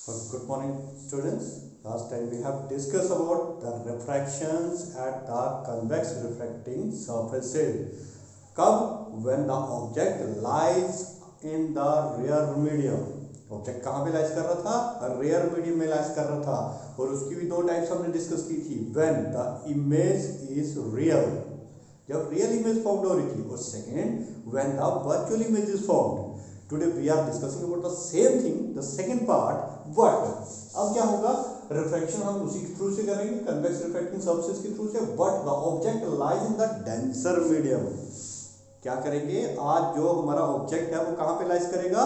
Good morning, students. Last time we have discussed about the refractions at the convex refracting surfaces. कब? When the object lies in the rear medium. Object कहाँ पे lies कर रहा था? Rare medium में lies कर रहा था। और उसकी भी दो टाइप्स हमने डिस्कस की थी। When the image is real, जब रियल इमेज फॉर्म हो रही थी, और second when the virtual image is formed. Today we are discussing about the same thing, the second part. But अब क्या होगा? रिफ्रैक्शन हम उसी के थ्रू से करेंगे, कन्वेक्स रिफ्रैक्टिंग सरफेस के थ्रू से। But the object lies in the denser medium. क्या करेंगे? आज जो हमारा ऑब्जेक्ट है वो कहाँ पे लाइज करेगा?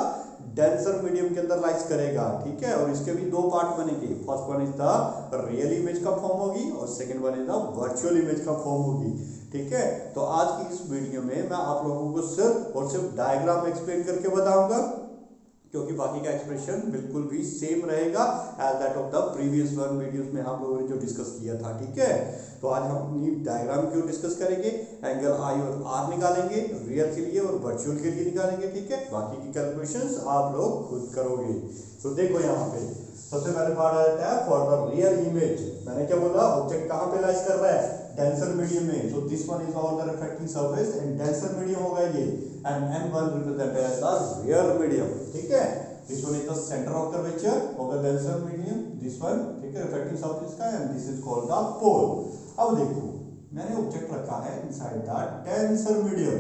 डेंसर मीडियम के अंदर लाइज करेगा। ठीक है, और इसके भी दो पार्ट बनेंगे। First one is the real image का फॉर्म होगी, और second one is the virtual image का फॉर्म होगी। ठीक है, तो आज की इस वीडियो में मैं आप लोगों को सिर्फ और सिर्फ डायग्राम एक्सप्लेन करके बताऊंगा, क्योंकि बाकी का एक्सप्रेशन बिल्कुल भी सेम रहेगा as that of the previous one videos में हम लोगों ने जो डिस्कस किया था। ठीक है, तो आज हम अपनी डायग्राम की डिस्कस करेंगे। एंगल आई और आर निकालेंगे रियल के लिए और वर्चुअल के लिए निकालेंगे। ठीक है, बाकी की कैलकुलेशंस आप लोग खुद करोगे। तो देखो यहाँ पे सबसे पहले पार्ट आ जाता है फॉर द रियल इमेज। मैंने क्या बोला? ऑब्जेक्ट कहाँ पे लाइज कर रहा है? डेंसर मीडियम में। So this one is all the refracting surface and denser medium होगा ये, and n1 represented as the rear medium. ठीक है, this one is the centre of curvature of the denser medium, this one, ठीक है, refracting surface का, and this is called the pole. अब देखो मैंने ऑब्जेक्ट रखा है इनसाइड द डेंसर मीडियम।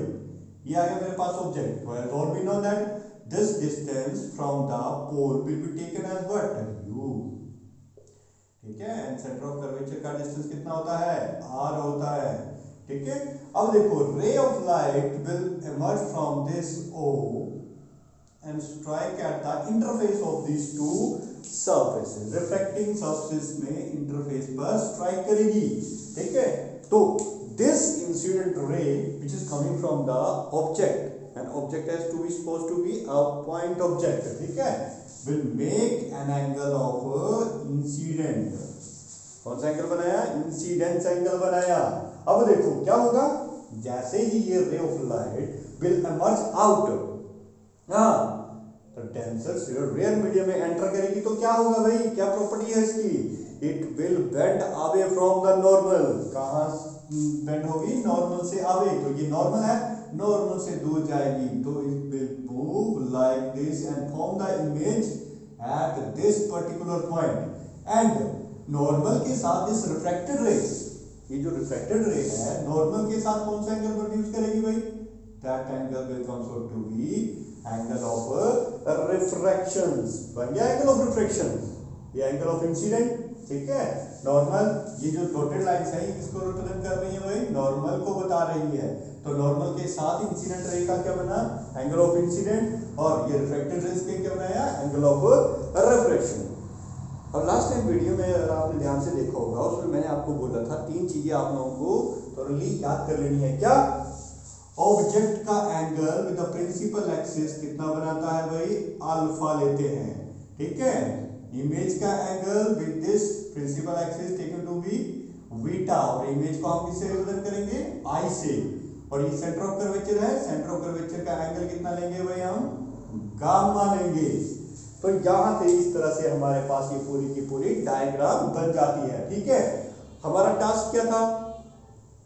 ये आ गया मेरे पास object. Well all we know that this distance from the pole will be taken as what? u। ठीक है, एंड सेंटर ऑफ कर्वेचर का डिस्टेंस कितना होता है? r होता है। ठीक है, अब देखो ray of light will emerge from this o and strike at the interface of these two surfaces। Refracting surface में इंटरफेस पर स्ट्राइक करेगी। ठीक है, तो this incident ray which is coming from the object, an object has to be supposed to be a point object, ठीक है, will make an angle of incident। कौन सा एंगल बनाया? इंसिडेंस एंगल बनाया। अब देखो क्या होगा? जैसे ही ये ray of light will emerge out, हाँ, तो डेंसर से रियर मीडियम में एंटर करेगी तो क्या होगा भाई? क्या प्रॉपर्टी है इसकी? It will bend away from the normal. कहाँ बेंड होगी? नॉर्मल से अवे। तो ये नॉर्मल है, नॉर्मल से दूर जाएगी, तो it will move like this and form the image at this particular point. And normal के साथ इस रिफ्रैक्टेड रे, ये जो रिफ्रैक्टेड रे है, नॉर्मल के साथ कौन सा एंगल प्रोड्यूस करेगी भाई? That angle will comes out to be angle of refractions. बन गया एंगल ऑफ रिफ्रैक्शन, ये एंगल ऑफ इंसिडेंट। ठीक है, नॉर्मल, ये जो डॉटेड लाइंस है किसको रिप्रेजेंट कर रही है भाई? नॉर्मल को बता रही है। तो नॉर्मल के साथ इंसिडेंट रे का क्या बना? Angle of incident. और ये रिफ्रैक्टेड रेज के क्या बनाया? Angle of refraction. अब लास्ट टाइम वीडियो में अगर आपने ध्यान से देखा होगा, उसमें मैंने आपको बोला था तीन चीजें आप लोगों को थोड़ी याद कर लेनी है। क्या? ऑब्जेक्ट का angle with the principal axis कितना बनाता है भाई? अल्फा लेते हैं। ठीक है, इमेज का angle with this principal axis taken to be beta, और इमेज को हम किससे रिप्रेजेंट करेंगे? आई से। और ये सेंटर ऑफ कर्वेचर है, सेंटर ऑफ कर्वेचर का एंगल कितना लेंगे भाई? हम गामा लेंगे। तो यहां से इस तरह से हमारे पास ये पूरी की पूरी डायग्राम बन जाती है। ठीक है, हमारा टास्क क्या था?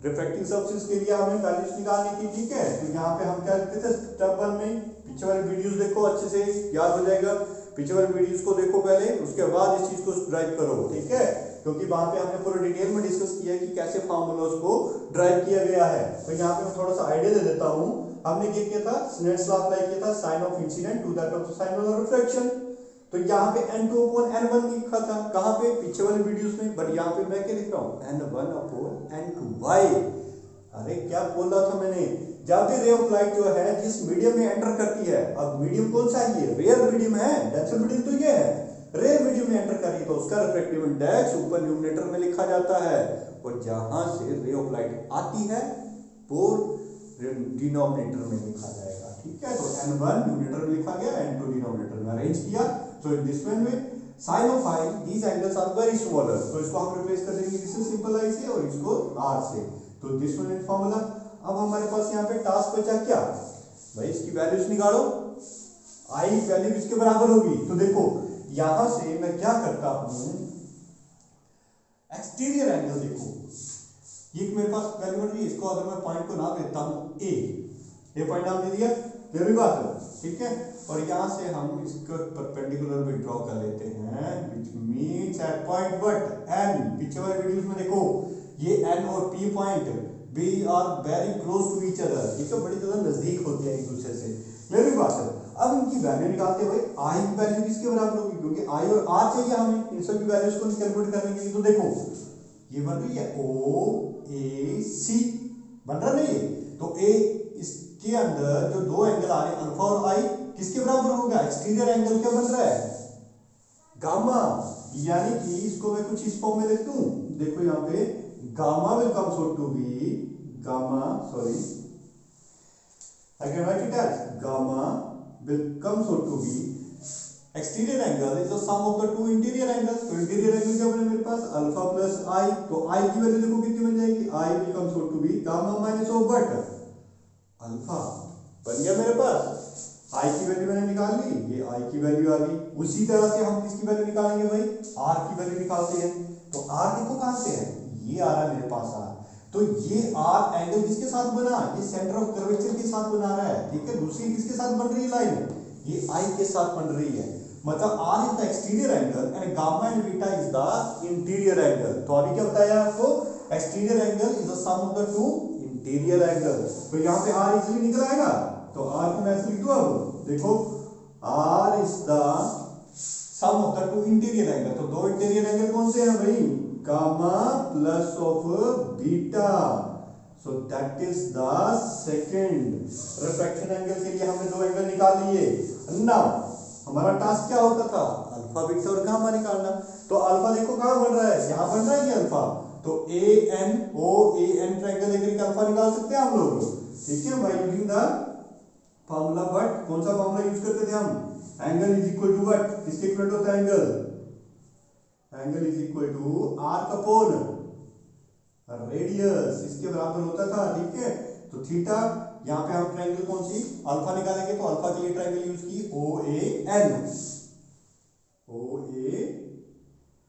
रिफ्रैक्टिंग सरफेस के लिए हमें वैल्यूज निकालनी थी। ठीक है, तो यहाँ पे हम क्या करते थे? स्टेप वन में पीछे वाले वीडियोस देखो, अच्छे से याद हो जाएगा। पीछे वाले वीडियोस को देखो पहले, उसके बाद इस चीज को ड्राइव करो। ठीक है, क्योंकि वहां पे हमने पूरे डिटेल में डिस्कस किया है कि कैसे फार्मूलास को ड्राइव किया गया है। तो यहाँ पे मैं थोड़ा सा आइडिया दे देता हूँ। हमने क्या किया था? स्नेल्स लॉ अप्लाई किया था, sine of incident to that of sine of refraction. तो यहाँ पे n2 upon n1 लिखा था, कहाँ पे? पीछे वाले वीडियोस में। बट यहाँ पे मैं क्या लिख रहा हूँ? n1 upon n2। वाई? अरे क्या बोल रहा था मैंने? जब भी रे ऑफ लाइट जो है जिस मीडियम में एंटर करती है, अब मीडियम कौन सा है? ये रेयर मीडियम है, डेंसर मीडियम तो ये है। रेयर मीडियम में एंटर कर रही है तो उसका रिफ्रैक्टिव इंडेक्स ऊपर न्यूमरेटर में लिखा जाता है, और जहां से रे ऑफ लाइट आती है वो डिनोमिनेटर में लिखा जाएगा। ठीक है, तो n1 न्यूमरेटर में लिखा गया, n2 डिनोमिनेटर में अरेंज किया। So in this way sine of I, these angles are very smaller, तो इसको हम रिप्लेस कर देंगे किससे? सिंपल आई से, और इसको r से। तो दिस वन इज फॉर्मूला। अब हमारे पास यहाँ पे टास्क बचा क्या भाई? इसकी वैल्यूज निकालो। आई वैल्यू किसके बराबर होगी? तो देखो यहां से मैं क्या करता हूं, एक्सटीरियर एंगल देखो, ये मेरे पास वैल्यू बन रही है, इसको अगर मैं पॉइंट को नाम देता हूं ए पॉइंट नाम दे दिया, मेरी बात है, ठीक है। और यहां से हम इसको परपेंडिकुलर भी ड्रॉ कर लेते हैं, which means at point what N, पीछे वाले वीडियोस में देखो ये एन और P point B are very close to each other, ठीक है, बड़ी ज्यादा नजदीक होते हैं एक दूसरे से, मेरी बात है। अब इनकी वैल्यू निकालते हुए आई की वैल्यू किसके बराबर होगी, क्योंकि आई और आर चाहिए हमें इन सब की वैल्यूज को कैलकुलेट करने के लिए। तो देखो ये बन रही है ओ ए सी, बन रहा नहीं है, तो ए इसके अंदर जो दो एंगल आ रहे हैं अल्फा और आई किसके बराबर होगा, एक्सटीरियर एंगल क्या बन रहा है, गामा, यानी कि इसको मैं कुछ इस फॉर्म में लिख दूं, देखो यहाँ पे gamma will comes out to be gamma, sorry I can write it as gamma will comes out to be exterior angle is the sum of the two interior angles। तो इंटीरियर एंगल क्या बने मेरे पास, alpha plus आई, तो आई की value देखो कितनी बन जाएगी, आई will comes out to be gamma minus of what, alpha, बन गया मेरे पास। आई की वैल्यू मैंने निकाल ली, ये आई की वैल्यू आ गई। उसी तरह से हम किसकी वैल्यू निकालेंगे भाई, आर की वैल्यू निकालते हैं। तो आर देखो कहां से है, ये आ रहा है मेरे पास आर, तो ये आर एंगल किसके साथ बना, ये सेंटर ऑफ कर्वेचर के साथ बना रहा है, ठीक है। दूसरी किसके साथ बन रही है लाइन, ये आई के साथ बन रही है, मतलब R is the exterior angle and gamma and beta is the interior angle. तो अभी क्या बताया आपको, exterior angle is the sum of the two interior angle. तो यहाँ पे आर इजीली निकल आएगा, तो आर को मैं ऐसे लिख दूं, अब देखो R is the sum of the two interior angle. तो दो इंटीरियर एंगल कौन से हैं भाई, gamma plus of beta, so that is the second refraction angle के लिए हमने दो एंगल निकाल लिए। नाउ हमारा टास्क क्या होता था, अल्फा बीटा और गामा निकालना। तो अल्फा देखो कहां बन रहा है, यहां बन रहा है ये अल्फा, तो A N O A N triangle लेकर अल्फा निकाल सकते हैं हम लोग, ठीक है, by using the formula. But कौन सा फार्मूला यूज करते थे हम, angle is equal to what, किसके इक्वल होता है angle, angle is equal to arc upon radius, इसके बराबर होता था, ठीक है। तो थीटा, यहाँ पे हम ट्रायंगल कौन सी अल्फा निकालेंगे, तो अल्फा के लिए ट्रायंगल यूज की ओ A N, O A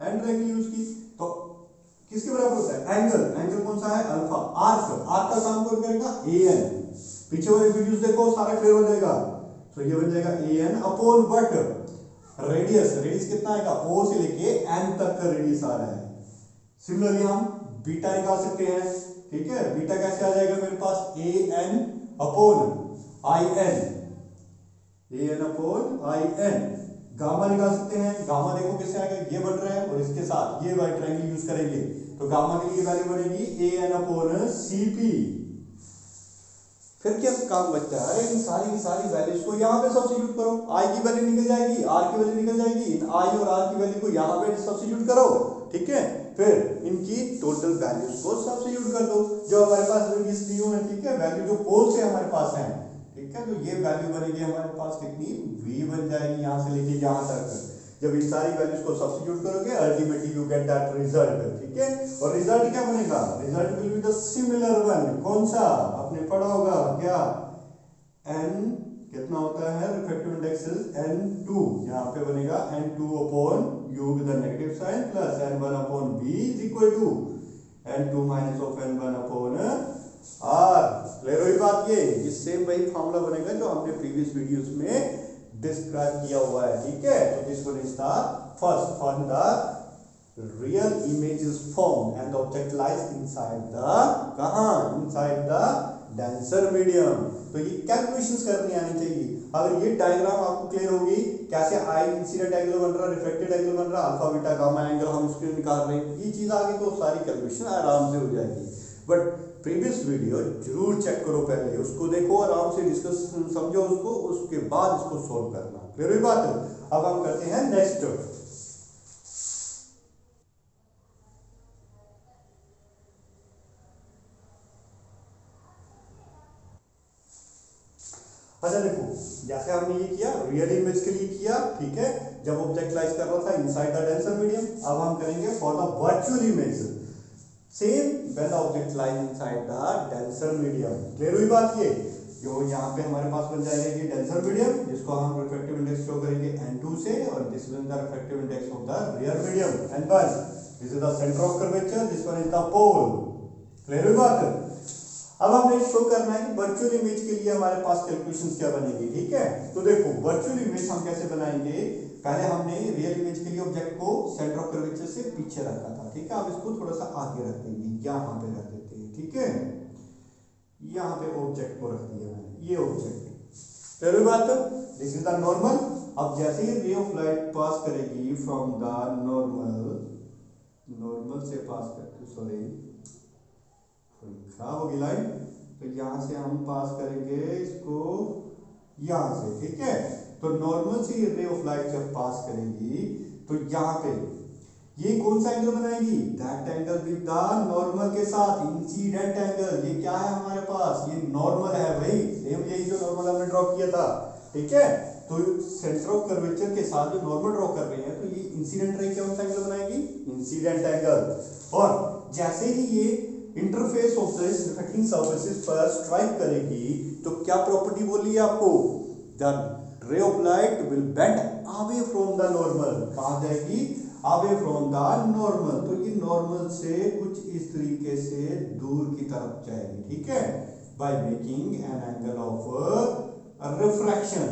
N triangle use की। तो किसके बराबर होता है एंगल, एंगल कौन सा है अल्फा, आर्क, आर्क का काम कौन करेगा ए एन, पीछे वाले वीडियोस देखो सारा क्लियर हो जाएगा। तो ये बन जाएगा A N upon what, radius, radius कितना आएगा, ओ से लेके एन तक का रेडियस आ रहा है। सिमिलरली हम बीटा निकाल सकते हैं, ठीक है। बीटा कैसे आ जाएगा मेरे पास, A N upon I N, A N upon I N. Gamma निकाल सकते हैं, गामा देखो कैसे आएगा, ये बन रहा है और इसके साथ ये वाई ट्रायंगल यूज करेंगे, तो गामा के लिए वैल्यू बनेगी ए एन अपॉन सी पी। फिर क्या काम बचता है, अरे इन सारी वैल्यूज को यहाँ पे सब्स्टिट्यूट करो, आई की वैल्यू निकल जाएगी, आर की वैल्यू निकल जाएगी, इन आई और आर की वैल्यू को यहाँ पे सब्स्टिट्यूट करो, ठीक है। फिर इनकी टोटल वैल्यूज को सब्स्टिट्यूट कर दो जो हमारे पास रेडियस दी हुई है, ठीक है, वैल्यू जो पोल से हमारे पास है, ठीक है। तो ये वैल्यू बनेगी हमारे पास कितनी, v बन जाएगी यहाँ से लेके यहाँ तक। जब इन सारी वैल्यूज को सब्स्टिट्यूट करोगे ultimately you get that result, ठीक है। और रिजल्ट क्या बनेगा, result will be the similar one, कौन सा आपने पढ़ा होगा क्या, n कितना होता है रिफ्रैक्टिव इंडेक्स n2, यहाँ पे बनेगा n2 upon u with the negative sign plus n1 upon v is equal to n2 minus of n1 upon r। Clear हुई बात, ये सेम वही फार्मूला बनेगा जो हमने प्रीवियस वीडियोस में डिस्क्राइब किया हुआ है, ठीक है। तो this one is the first form, the real image is formed and the object lies inside the, कहां, इनसाइड द डेंसर मीडियम। तो ये कैलकुलेशंस करनी आनी चाहिए। अगर ये डायग्राम आपको क्लियर होगी, कैसे आई इंसिडेंट एंगल बन रहा है, रिफ्लेक्टेड एंगल बन रहा है, अल्फा बीटा गामा एंगल हम इसके निकाल रहे हैं, ये चीज आगे तो सारी कैलकुलेशन आराम से हो जाएगी। बट प्रीवियस वीडियो जरूर चेक करो, पहले उसको देखो, आराम से डिस्कस समझो उसको, उसके बाद इसको सोल्व करना। क्लियर हुई बात है। अब हम करते हैं नेक्स्ट। अच्छा देखो, जैसे हमने ये किया रियल इमेज के लिए किया, ठीक है, जब ऑब्जेक्ट लाइज कर रहा था इनसाइड द डेंसर मीडियम। अब हम करेंगे for the virtual image, same when the object lies inside the denser medium. Clear हुई बात ये। जो यहाँ पे हमारे पास बन जाएगा ये डेंसर मीडियम, जिसको हम रिफ्रैक्टिव इंडेक्स शो करेंगे N2 से, और this is the refractive index of the rear medium N1. This is the centre of curvature, this one is the pole. Clear हुई बात? अब हमें शो करना है कि वर्चुअल इमेज के लिए हमारे पास कैलकुलेशंस क्या बनेगी. ठीक है, तो देखो वर्चुअल इमेज हम कैसे बनाएंगे. पहले हमने रियल इमेज के लिए ऑब्जेक्ट को सेंटर ऑफ कर्वेचर से पीछे रखा था. ठीक है, अब इसको थोड़ा सा आगे रख देंगे, यहाँ पे रख देते हैं. ठीक है, यहाँ पे ऑब्जेक्ट को रख दिया मैंने, ये ऑब्जेक्ट. पहली बात, दिस इज द नॉर्मल. अब जैसे ही रे ऑफ लाइट पास करेगी फ्रॉम द नॉर्मल से पास करके, सॉरी खराब होगी लाइन, तो यहाँ से हम पास करेंगे इसको यहाँ से. ठीक है, तो नॉर्मल से रे ऑफ लाइट जब पास करेगी तो यहाँ पे ये कौन सा एंगल बनाएगी, that angle with the normal के साथ, इंसिडेंट एंगल. ये क्या है हमारे पास, ये नॉर्मल है भाई, सेम यही जो नॉर्मल हमने ड्रॉ किया था. ठीक है, तो सेंटर ऑफ कर्वेचर के साथ जो नॉर्मल ड्रॉ कर रहे हैं, तो ये इंसिडेंट रे कौन सा एंगल बनाएगी, इंसिडेंट एंगल. और जैसे ही ये interface of the reflecting surfaces पर स्ट्राइक करेगी तो क्या प्रॉपर्टी बोली है आपको, the ray of light will bend away from the normal. कहां जाएगी, अवे फ्रॉम द नॉर्मल. तो ये नॉर्मल से कुछ इस तरीके से दूर की तरफ जाएगी. ठीक है, by making an angle of refraction.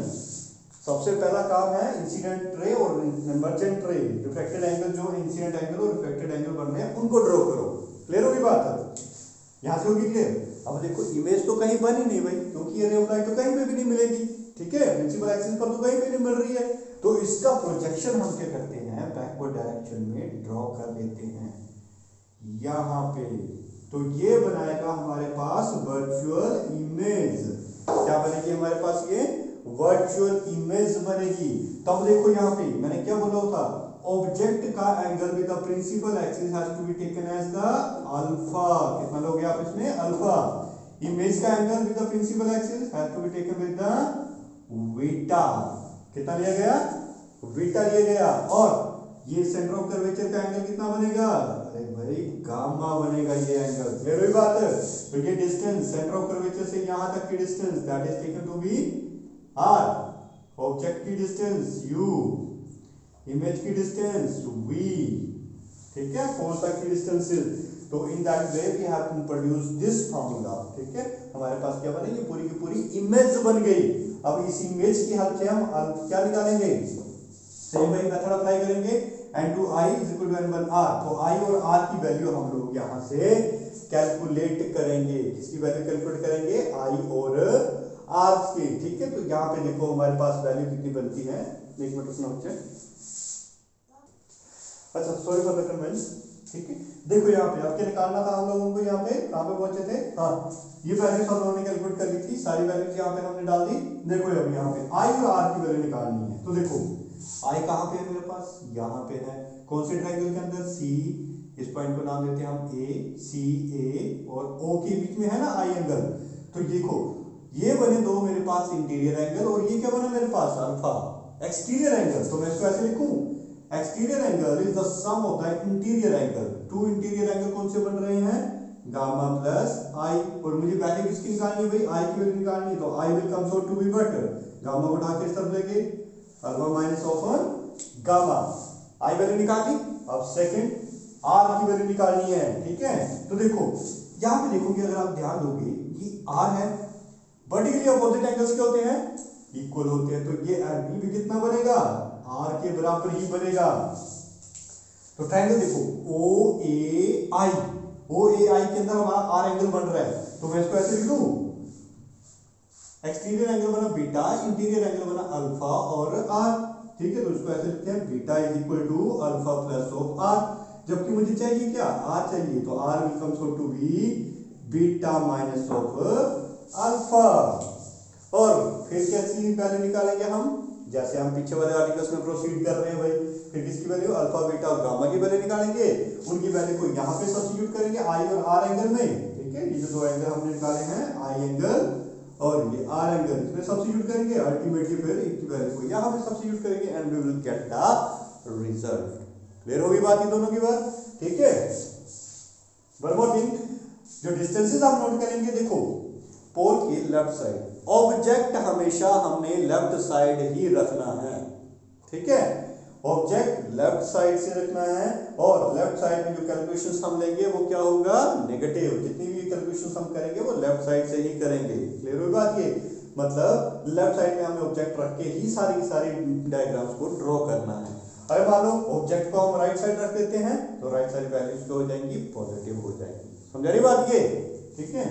सबसे पहला काम है इंसिडेंट रे और इमर्जेंट रे, रिफ्लेक्टेड एंगल, जो इंसिडेंट एंगल और रिफ्लेक्टेड एंगल बन रहे हैं उनको ड्रॉ करो. क्लियर होगी बात, यहां से होगी क्लियर. अब देखो इमेज तो कहीं बनी नहीं भाई, क्योंकि ये रे ऑफ लाइट तो कहीं पे भी नहीं मिलेगी. ठीक है, प्रिंसिपल एक्सिस पर तो कहीं पे नहीं मिल रही है, तो इसका प्रोजेक्शन हम क्या करते हैं, बैकवर्ड डायरेक्शन में ड्रॉ कर लेते हैं यहाँ पे. तो ये बनाएगा हमारे पास वर्चुअल इमेज. क्या बनेगी हमारे पास, ये वर्चुअल इमेज बनेगी. तब देखो यहाँ पे मैंने क्या बोला था, ऑब्जेक्ट का angle with the principal axis has to be taken as the alpha. कितना लोगे आप इसमें, अल्फा. इमेज का angle with the principal axis has to be taken with the beta. कितना लिया गया, बीटा लिया गया. और ये सेंटर ऑफ कर्वेचर का एंगल कितना बनेगा, अरे भाई गामा बनेगा ये एंगल. क्लियर हुई बात. तो ये डिस्टेंस सेंटर ऑफ कर्वेचर से यहां तक की distance, that is taken to be R. Object की डिस्टेंस u, इमेज की डिस्टेंस v. ठीक है, पोल तक की डिस्टेंस. तो in that way we have to produce this formula. ठीक है, हमारे पास क्या बनेगी, पूरी की पूरी इमेज बन गई. अब इस इमेज की हेल्प से हम क्या निकालेंगे, सेम वही मेथड अप्लाई करेंगे, n2i = n1r. तो i और r की वैल्यू हम लोग यहां से कैलकुलेट करेंगे. किसकी वैल्यू कैलकुलेट करेंगे, i और r की. ठीक है, तो यहां पे देखो हमारे पास वैल्यू कितनी बनती है, एक मिनट सुनो बच्चे. अच्छा, सॉरी फॉर द कमेंट्स. ठीक है, देखो यहाँ पे आपके निकालना था हम लोगों को, यहाँ पे कहां पे पहुंचे थे, हाँ ये वैल्यू हम लोगों ने कैलकुलेट कर ली थी, सारी वैल्यूज यहाँ पे हमने डाल दी. देखो अब यहाँ पे i और r की वैल्यू निकालनी है. तो देखो i कहां पे है मेरे पास, यहाँ पे है. कौन से ट्रायंगल के अंदर, c. इस पॉइंट को नाम देते हैं हम a, c, a और o के बीच में है ना i एंगल. तो देखो ये बने दो मेरे पास इंटीरियर एंगल, और ये क्या बना मेरे पास, अल्फा एक्सटीरियर एंगल. तो मैं इसको ऐसे लिखूं, exterior angle is the sum of the interior angle. Two interior angle कौन से बन रहे हैं, गामा प्लस आई. और मुझे वैल्यू किसकी निकालनी है भाई, आई की वैल्यू निकालनी है. तो I will comes out to be what, gamma को उठा के इस तरफ लेके alpha minus of gamma. I value निकाल दी. अब सेकंड आर की वैल्यू निकालनी है. ठीक है, तो देखो यहां पे देखोगे, अगर आप ध्यान दोगे ये आर है, वर्टिकली अपोजिट एंगल्स क्या होते हैं, इक्वल होते हैं. तो ये एंगल भी कितना बनेगा, आर के बराबर ही बनेगा. तो ट्रायंगल देखो OAI, OAI के अंदर हमारा आर एंगल बन रहा है. तो मैं इसको ऐसे लिख दूं, एक्सटीरियर एंगल बना बीटा, इंटीरियर एंगल बना अल्फा और आर. ठीक है, तो इसको ऐसे लिखते हैं, beta is equal to alpha plus of R. जबकि मुझे चाहिए क्या, आर चाहिए, तो R will comes out to be beta minus of alpha. और फिर कैसी वैल्यू निकालेंगे हम, जैसे हम पीछे वाले आर्टिकल्स में प्रोसीड कर रहे हैं भाई. फिर किसकी वैल्यू, अल्फा बीटा और गामा की वैल्यू निकालेंगे. उनकी वैल्यू को यहाँ पे सब्स्टिट्यूट करेंगे आई और आर एंगल में. ठीक है, ये जो दो एंगल हमने निकाले हैं, आई एंगल और ये आर एंगल, इसमें सब्स्टिट्यूट करेंगे. अल्टीमेटली फिर इनकी वैल्यू को यहाँ पे सब्स्टिट्यूट करेंगे and we will get the result. Clear होगी बात ये दोनों की बात. ठीक है, वन मोर थिंग, जो डिस्टेंसेस आप नोट करेंगे, देखो पोल की लेफ्ट साइड ऑब्जेक्ट हमेशा हमने लेफ्ट साइड ही रखना है, ठीक है। ऑब्जेक्ट लेफ्ट साइड से रखना है और लेफ्ट साइड में जो कैलकुलेशंस हम लेंगे वो क्या होगा, नेगेटिव। जितनी भी कैलकुलेशंस हम करेंगे वो लेफ्ट साइड से ही करेंगे। क्लियर हुई बात ये, मतलब लेफ्ट साइड में हमें ऑब्जेक्ट रख के ही सारी की सारी डायग्राम्स को ड्रॉ करना है। अगर मान लो ऑब्जेक्ट को हम राइट साइड रख देते हैं तो राइट साइड वैल्यूज क्या हो जाएंगी, पॉजिटिव हो जाएंगी। समझ रही बात ये, ठीक है।